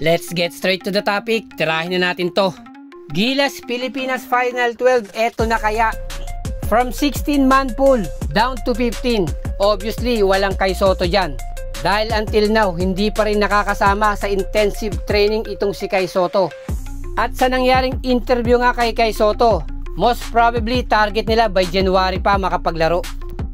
Let's get straight to the topic. Tirahin na natin to. Gilas Pilipinas Final 12, eto na kaya. From 16-man pool down to 15. Obviously, walang Kai Sotto dyan. Dahil until now, hindi pa rin nakakasama sa intensive training itong si Kai Sotto. At sa nangyaring interview nga kay Kai Sotto, most probably target nila by January pa makapaglaro.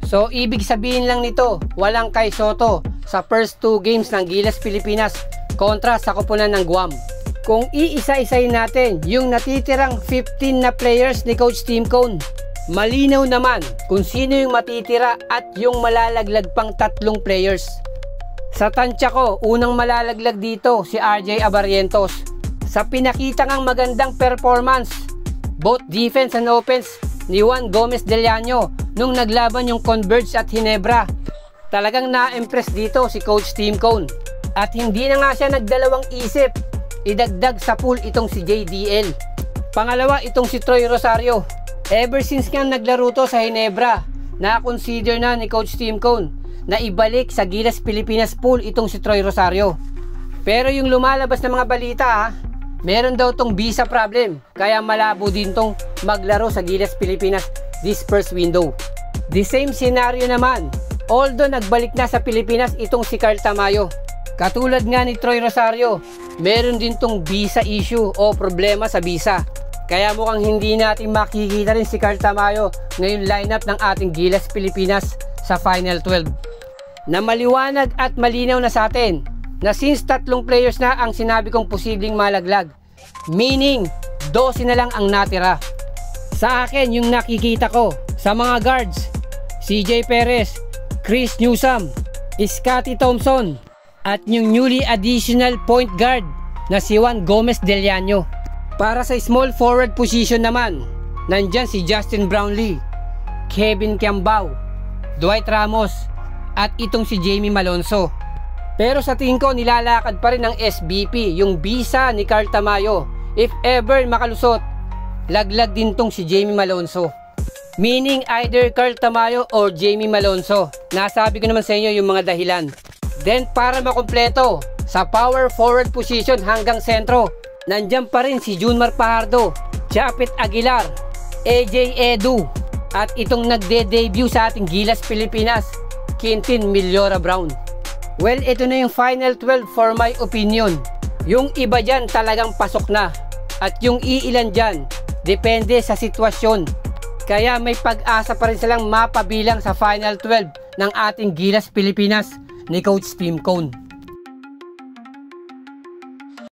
So, ibig sabihin lang nito, walang Kai Sotto sa first 2 games ng Gilas Pilipinas kontra sa koponan ng Guam. Kung iisa-isayin natin yung natitirang 15 na players ni Coach Tim Cone, malinaw naman kung sino yung matitira at yung malalaglag pang 3 players. Sa tansya ko, unang malalaglag dito si RJ Abarrientos. Sa pinakita ngang magandang performance, both defense and offense ni Juan Gomez Del Llano nung naglaban yung Converge at Ginebra. Talagang na-impress dito si Coach Tim Cone. At hindi na nga siya nagdalawang isip, idagdag sa pool itong si JDL. Pangalawa, itong si Troy Rosario. Ever since nga naglaro to sa Ginebra, na-consider na ni Coach Tim Cone na ibalik sa Gilas Pilipinas pool itong si Troy Rosario. Pero yung lumalabas na mga balita, meron daw tong visa problem, kaya malabo din tong maglaro sa Gilas Pilipinas this first window. The same scenario naman, although nagbalik na sa Pilipinas itong si Carl Tamayo. Katulad nga ni Troy Rosario, meron din tong visa issue o problema sa visa. Kaya mukhang hindi natin makikita rin si Carl Tamayo ngayong lineup ng ating Gilas Pilipinas sa Final 12. Na maliwanag at malinaw na sa atin na since 3 players na ang sinabi kong posibleng malaglag, meaning 12 na lang ang natira. Sa akin yung nakikita ko sa mga guards, CJ Perez, Chris Newsome, Scottie Thompson, at yung newly additional point guard na si Juan Gomez Del Llano. Para sa small forward position naman, nandyan si Justin Brownlee, Kevin Kiambao, Dwight Ramos, at itong si Jamie Malonzo. Pero sa tingin ko nilalakad pa rin ng SBP yung visa ni Carl Tamayo. If ever makalusot, laglag din tong si Jamie Malonzo. Meaning either Carl Tamayo or Jamie Malonzo. Nasabi ko naman sa inyo yung mga dahilan. Then para makumpleto, sa power forward position hanggang sentro, nandyan pa rin si Junmar Fajardo, Japet Aguilar, AJ Edu, at itong nagde-debut sa ating Gilas Pilipinas, Quintin Millora Brown. Well, ito na yung Final 12 for my opinion. Yung iba dyan talagang pasok na. At yung iilan dyan, depende sa sitwasyon. Kaya may pag-asa pa rin silang mapabilang sa Final 12 ng ating Gilas Pilipinas ni Coach Tim Cone.